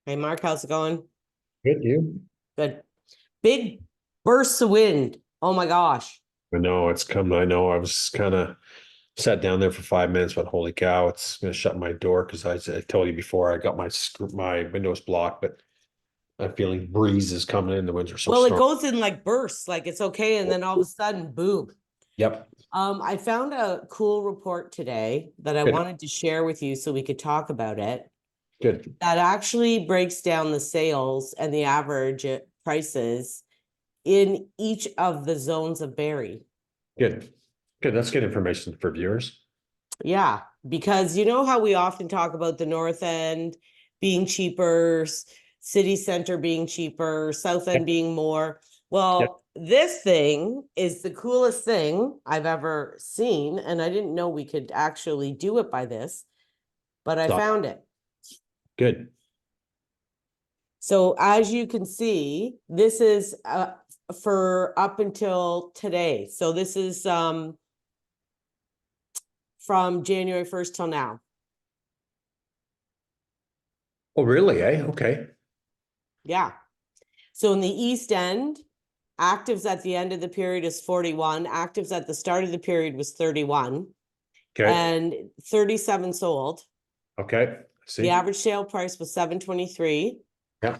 Hey, Mark, how's it going? Good, you? Good. Big bursts of wind. Oh my gosh. I know it's coming. I know I was kind of sat down there for 5 minutes, but holy cow, it's gonna shut my door because I told you before I got my windows blocked, but I'm feeling breezes coming in. The winds are so Well, it strong. goes in like bursts, like it's okay, and then all of a sudden, boom. Yep. I found a cool report today that I Good. wanted to share with you so we could talk about it. Good. That actually breaks down the sales and the average prices in each of the zones of Barrie. Good. Good. That's good information for viewers. Yeah, because you know how we often talk about the north end being cheaper, city center being cheaper, south end Yep. being more. Yep. Well, this thing is the coolest thing I've ever seen, and I didn't know we could actually do it by this, but I So found it. good. So as you can see, this is for up until today. So this is from January 1st till now. Oh, really? Okay. Yeah. So in the East End, actives at the end of the period is 41. Actives at the start of the period was 31. Okay. And 37 sold. Okay. The See. average sale price was 723. Yeah.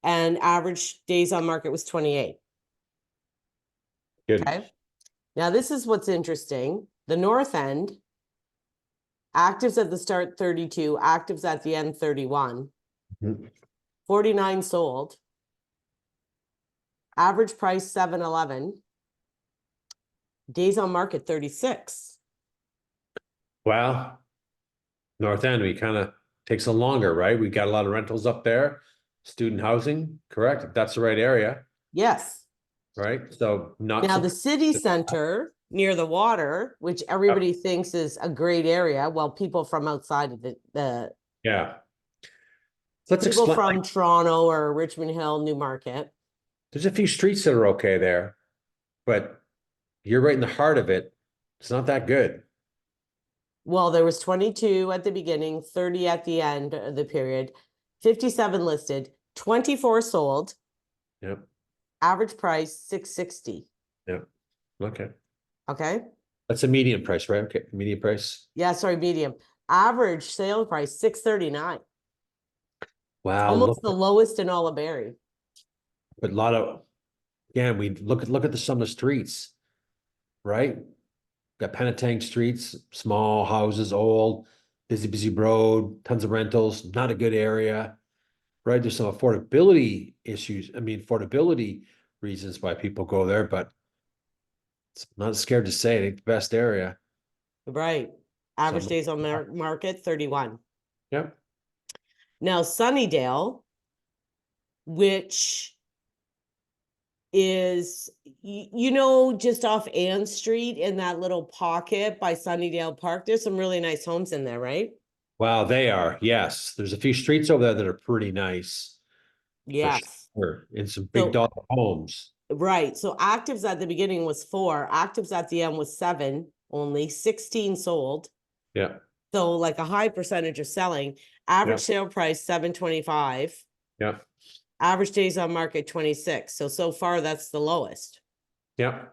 And average days on market was 28. Good. Okay. Now this is what's interesting. The North End, actives at the start 32, actives at the end 31. Mhm. 49 sold. Average price 711. Days on market 36. Well, North End, we kind of takes a longer, right? We got a lot of rentals up there, student housing, correct? If that's the right area, Yes. right? So not Now so. the city center near the water, which everybody thinks is a great area, well, people from outside of the Yeah. Let's people explain. from Toronto or Richmond Hill, Newmarket. There's a few streets that are okay there, but you're right in the heart of it. It's not that good. Well, there was 22 at the beginning, 30 at the end of the period, 57 listed, 24 sold, Yep. average price 660. Yep. Okay. Okay. That's a median price, right? Okay. Median price. Yeah, sorry, medium. Average sale price 639. Wow. Almost Look, the lowest in all of Barrie. but a lot of, again, we look at the some of the streets, right? Got Penetang streets, small houses, old, busy road, tons of rentals, not a good area, right? There's some affordability issues. I mean, affordability reasons why people go there, but it's not scared to say it ain't the best area. Right. Average Some, days on market 31. yep. Now, Sunnydale, which is, just off Ann Street in that little pocket by Sunnydale Park, there's some really nice homes in there, right? Wow, they are. Yes. There's a few streets over there that are pretty nice for Yes. sure. And some big So, dollar homes. right. So actives at the beginning was 4, actives at the end was 7, only 16 sold. Yeah. So like a high percentage of selling. Average Yeah. sale price 725. Yeah. Average days on market 26. So far that's the lowest. Yeah.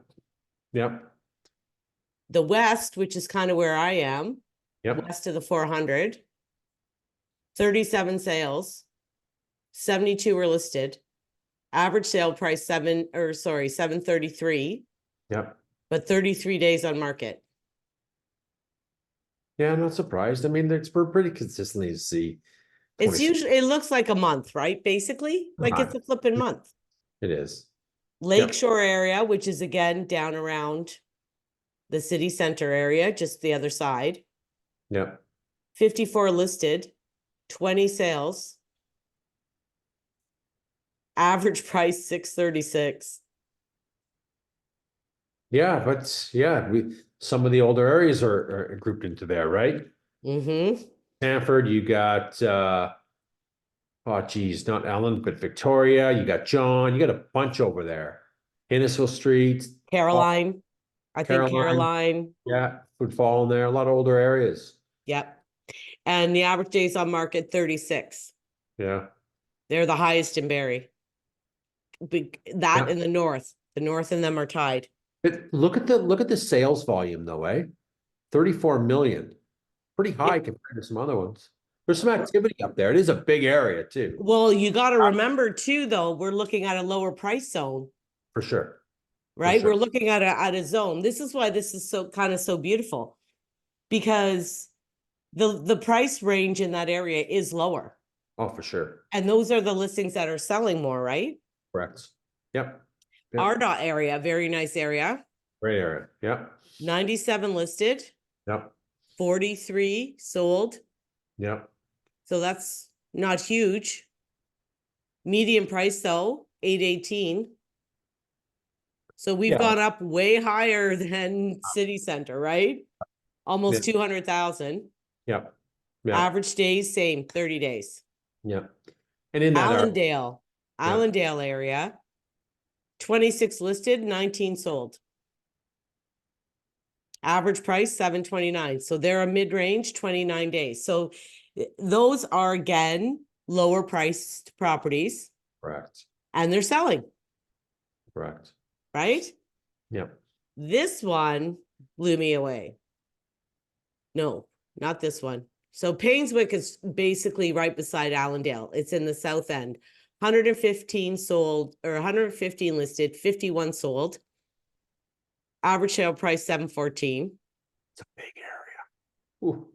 Yeah. The West, which is kind of where I am, Yep. west of the 400, 37 sales, 72 were listed. Average sale price 733, Yep. but 33 days on market. Yeah, I'm not surprised. I mean, we're pretty consistently to see It's 26. usually, it looks like a month, right? Basically, like it's a flipping month. It is. Yep. Lakeshore area, which is again down around the city center area, just the other side. Yep. 54 listed, 20 sales. Average price 636. Yeah, but yeah, some of the older areas are grouped into there, right? Mm-hmm. Sanford, you got oh geez, not Ellen, but Victoria, you got John, you got a bunch over there. Innisfil Street, Caroline. I think Caroline, Caroline. yeah, would fall in there. A lot of older areas. Yep. And the average days on market 36. Yeah. They're the highest in Barrie. That in the north and them are tied. But look at the sales volume though, eh? 34 million. Pretty high compared to some other ones. There's some activity up there. It is a big area too. Well, you got to remember too, though, we're looking at a lower price zone, For sure. right? sure. We're looking at a zone. This is why this is so kind of so beautiful, because the price range in that area is lower. Oh, for sure. And those are the listings that are selling more, right? Correct. Yep. Yep. RDOT area, very nice area. Great area. Yep. 97 listed, Yep. 43 sold. Yep. So that's not huge. Median price though, 818. So we've gone up way higher than city center, right? Almost 200,000. Yep. Yep. Average days, same, 30 days. Yep. And in that Allendale area, 26 listed, 19 sold. Average price, 729. So they're a mid-range, 29 days. So those are, again, lower priced properties. Correct. And they're selling. Correct. Right? Yep. This one blew me away. No, not this one. So Painswick is basically right beside Allendale. It's in the south end. 115 sold, or 115 listed, 51 sold. Average sale price, 714. It's a big area. Ooh.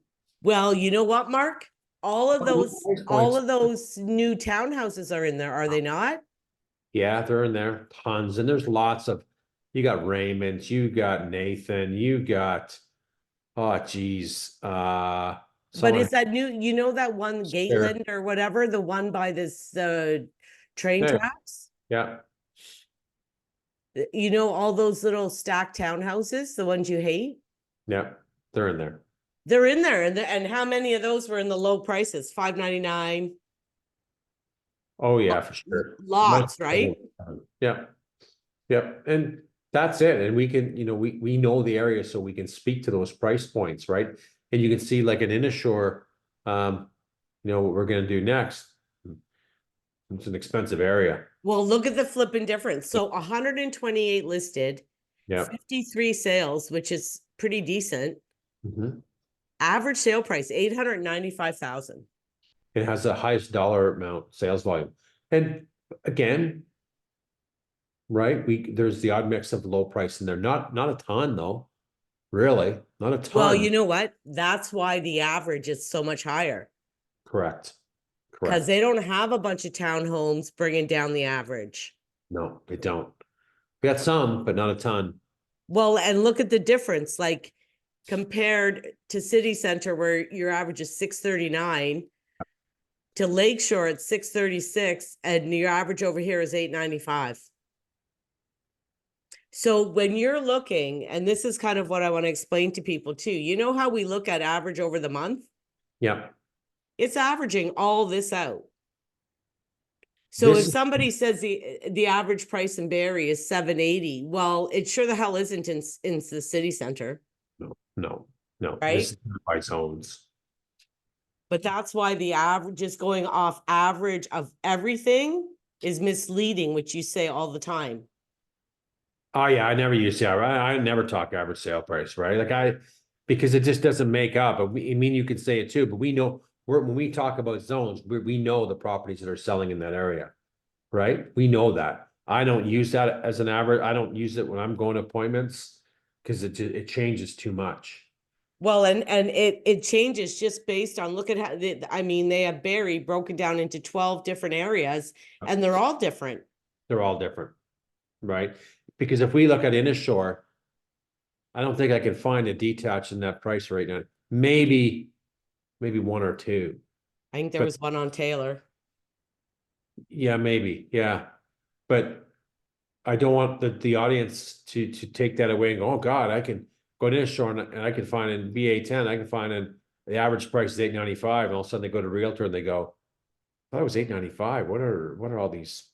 Well, you know what, Mark? All of those new townhouses are in there, are they not? Yeah, they're in there. Tons. And there's lots of, you got Raymond, you got Nathan, you got, oh geez. But is that new, you know, that one Gateland or whatever, the one by this train tracks? Yeah. You know, all those little stacked townhouses, the ones you hate? Yeah, they're in there. They're in there. And how many of those were in the low prices? $599. Oh yeah, for sure. Lots, right? Yeah. Yep. And that's it. And we can, we know the area, so we can speak to those price points, right? And you can see like an Innishore, what we're going to do next. It's an expensive area. Well, look at the flipping difference. So 128 listed, 53 sales, which is pretty decent. Average sale price, 895,000. It has the highest dollar amount sales volume. And again, right, there's the odd mix of low price in there. Not a ton though. Really, not a ton. Well, you know what? That's why the average is so much higher. Correct. Because they don't have a bunch of townhomes bringing down the average. No, they don't. We got some, but not a ton. Well, and look at the difference, like compared to city center where your average is 639 to Lakeshore at 636 and your average over here is 895. So when you're looking, and this is kind of what I want to explain to people too, you know how we look at average over the month? Yeah. It's averaging all this out. So if somebody says the average price in Barrie is 780, well, it sure the hell isn't in the city center. No. Right? This is by zones. But that's why the average is going off average of everything is misleading, which you say all the time. Oh yeah, I never use I never talk average sale price, right? Because it just doesn't make up. But you could say it too, but we know when we talk about zones, we know the properties that are selling in that area, right? We know that. I don't use that as an average. I don't use it when I'm going to appointments because it changes too much. Well, and it changes just based on, look at how, they have Barrie broken down into 12 different areas and they're all different. They're all different, right? Because if we look at Innishore, I don't think I can find a detached in that price right now. Maybe one or two. I think there was one on Taylor. Yeah, maybe. Yeah. But I don't want the audience to take that away and go, oh God, I can go to Innishore and I can find in BA10, I can find the average price is 895, and all of a sudden they go to Realtor and they go, I thought it was 895. What are all these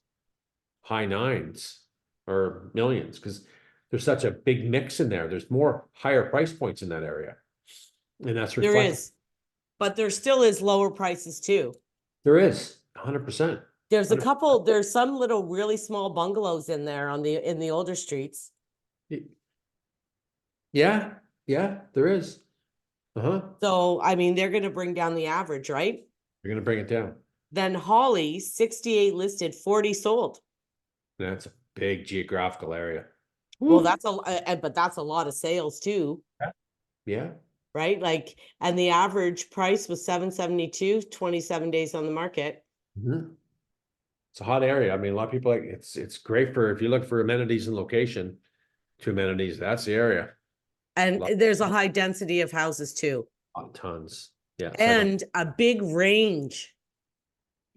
high nines or millions? Because there's such a big mix in there. There's more higher price points in that area. And that's reflected. There is, but there still is lower prices too. There is 100%. There's there's some little really small bungalows in there in the older streets. Yeah, yeah, there is. Uh-huh. So, I mean, they're gonna bring down the average, right? You're gonna bring it down. Then Holly, 68 listed, 40 sold. That's a big geographical area. Well, Woo. but that's a lot of sales too, Yeah. right? Like, and the average price was 772, 27 days on the market. Mhm. It's a hot area. I mean, a lot of people like it's great for if you look for amenities and location, to amenities, that's the area. And Lot, there's a high density of houses too. tons. Yeah, it's like And a big range.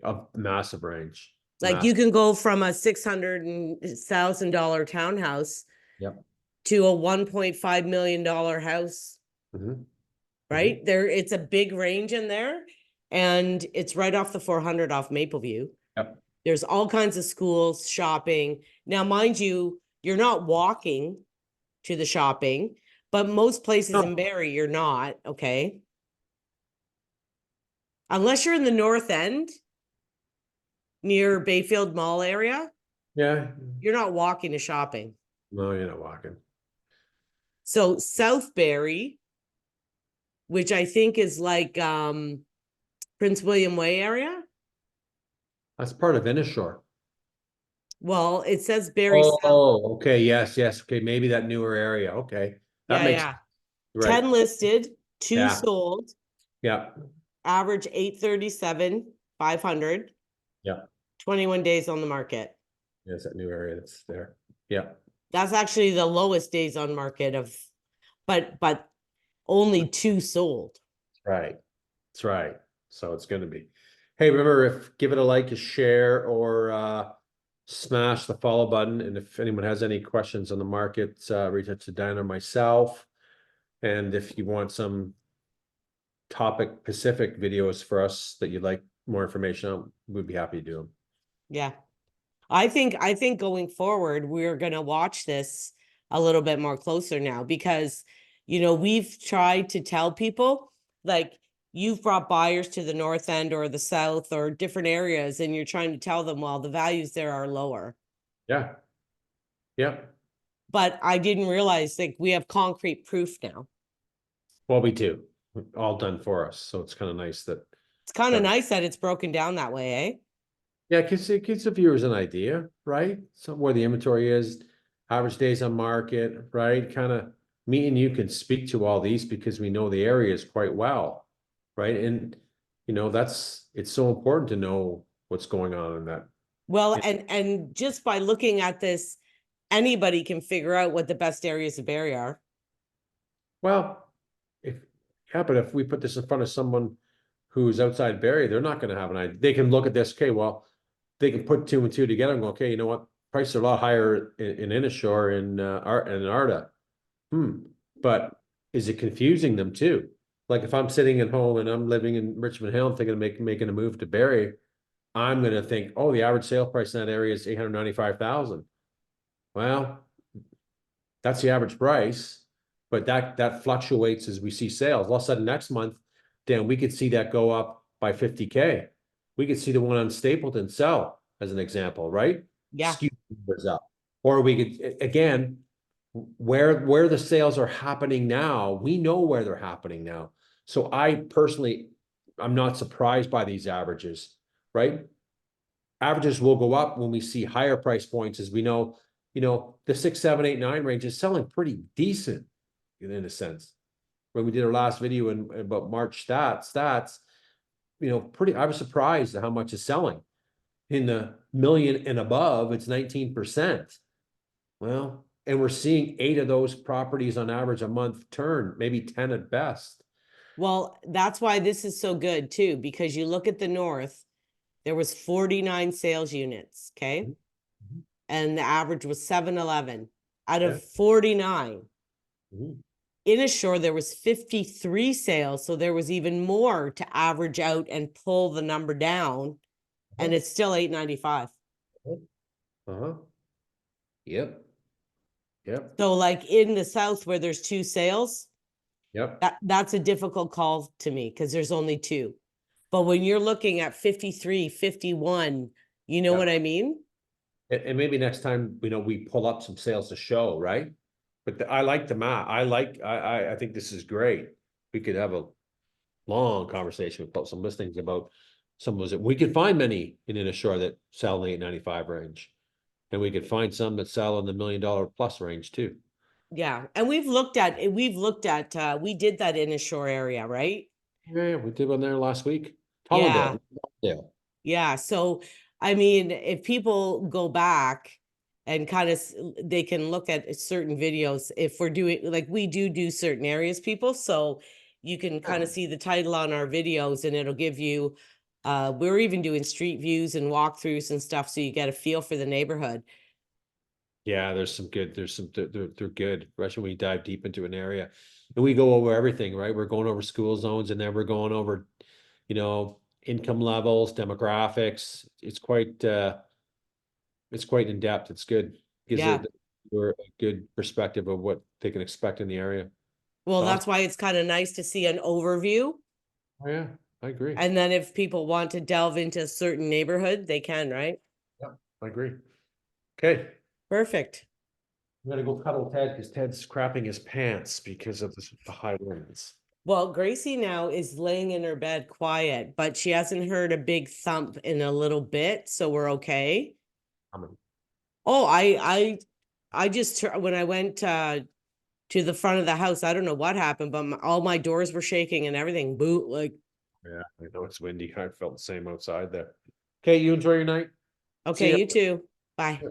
a massive range. Like you can go from a $600,000 townhouse Yep. to a $1.5 million house, Mhm. right? It's a big range in there, and it's right off the 400 off Mapleview. Yep. There's all kinds of schools, shopping. Now, mind you, you're not walking to the shopping, but most places No. in Barrie, you're not, okay? Unless you're in the north end, near Bayfield Mall area, Yeah. you're not walking to shopping. No, you're not walking. So South Barrie, which I think is like Prince William Way area. That's part of Innishore. Well, it says Barrie South. Oh, okay. Yes, yes. Okay, maybe that newer area. Okay. That makes Yeah. right. 10 listed, 2 Yeah. sold, Yeah. average 837, 500. Yeah. 21 days on the market. Yes, that new area that's there. Yeah. That's actually the lowest days on market but only 2 sold. Right. That's right. So it's going to be. Hey, remember, give it a like, a share, or smash the follow button. And if anyone has any questions on the market, reach out to Diane or myself. And if you want some topic specific videos for us that you'd like more information on, we'd be happy to do them. Yeah. I think going forward, we're going to watch this a little bit more closer now because, we've tried to tell people, like, you've brought buyers to the north end or the south or different areas, and you're trying to tell them, well, the values there are lower. Yeah. Yeah. But I didn't realize, like, we have concrete proof now. Well, we do. All done for us. So it's kind of nice that. It's kind of nice that it's broken down that way, eh? Yeah, it gives the viewers an idea, right? So where the inventory is, average days on market, right? Kind of me and you can speak to all these because we know the areas quite well, right? And it's so important to know what's going on in that. Well, and just by looking at this, anybody can figure out what the best areas of Barrie are. Well, but if we put this in front of someone who's outside Barrie, they're not going to have an idea. They can look at this, okay, well, they can put 2 and 2 together and go, okay, you know what? Prices are a lot higher in Innishore and Arda. But is it confusing them too? Like if I'm sitting at home and I'm living in Richmond Hill and thinking of making a move to Barrie, I'm gonna think, oh, the average sale price in that area is 895,000. Well, that's the average price, but that fluctuates as we see sales. All of a sudden next month, Dan, we could see that go up by 50K. We could see the one on Stapleton sell as an example, right? Yeah. Skew numbers up. Or we could, again, where the sales are happening now, we know where they're happening now. So I'm not surprised by these averages, right? Averages will go up when we see higher price points, as we know, the 6, 7, 8, 9 range is selling pretty decent in a sense. When we did our last video about March stats, I was surprised at how much is selling. In the million and above, it's 19%. Well, and we're seeing 8 of those properties on average a month turn, maybe 10 at best. Well, that's why this is so good too, because you look at the north, there was 49 sales units, okay? And the average was 711 out of 49. Innishore, there was 53 sales, so there was even more to average out and pull the number down, and it's still 895. Yep. So like in the south where there's 2 sales, Yep. that's a difficult call to me because there's only 2. But when you're looking at 53, 51, You know Yeah. what I mean? And maybe next time, we pull up some sales to show, right? But I like the map. I think this is great. We could have a long conversation about some listings about some was it. We could find many in Innishore that sell in the 895 range. And we could find some that sell in the $1 million plus range too. Yeah. And we did that in a shore area, right? Yeah, we did one there last week. Yeah. Tollendale. Yeah. Yeah. So, I mean, if people go back and kind of, they can look at certain videos if we're doing, like, we do certain areas, people. So you can kind of see the title on our videos and it'll give you, we're even doing street views and walkthroughs and stuff. So you get a feel for the neighborhood. Yeah, they're good, especially when we dive deep into an area. And we go over everything, right? We're going over school zones and then we're going over, income levels, demographics. It's quite in depth. It's good. Gives Yeah. a good perspective of what they can expect in the area. Well, Awesome. that's why it's kind of nice to see an overview. Oh, yeah, I agree. And then if people want to delve into a certain neighborhood, they can, right? Yeah, I agree. Okay. Perfect. I'm gonna go cuddle Ted because Ted's crapping his pants because of the high winds. Well, Gracie now is laying in her bed quiet, but she hasn't heard a big thump in a little bit, so we're okay. Oh, I just when I went to the front of the house, I don't know what happened, but all my doors were shaking and everything. Boo, like. Yeah, I know it's windy. I felt the same outside there. Okay, you enjoy your night. See Okay, ya. you too. Bye.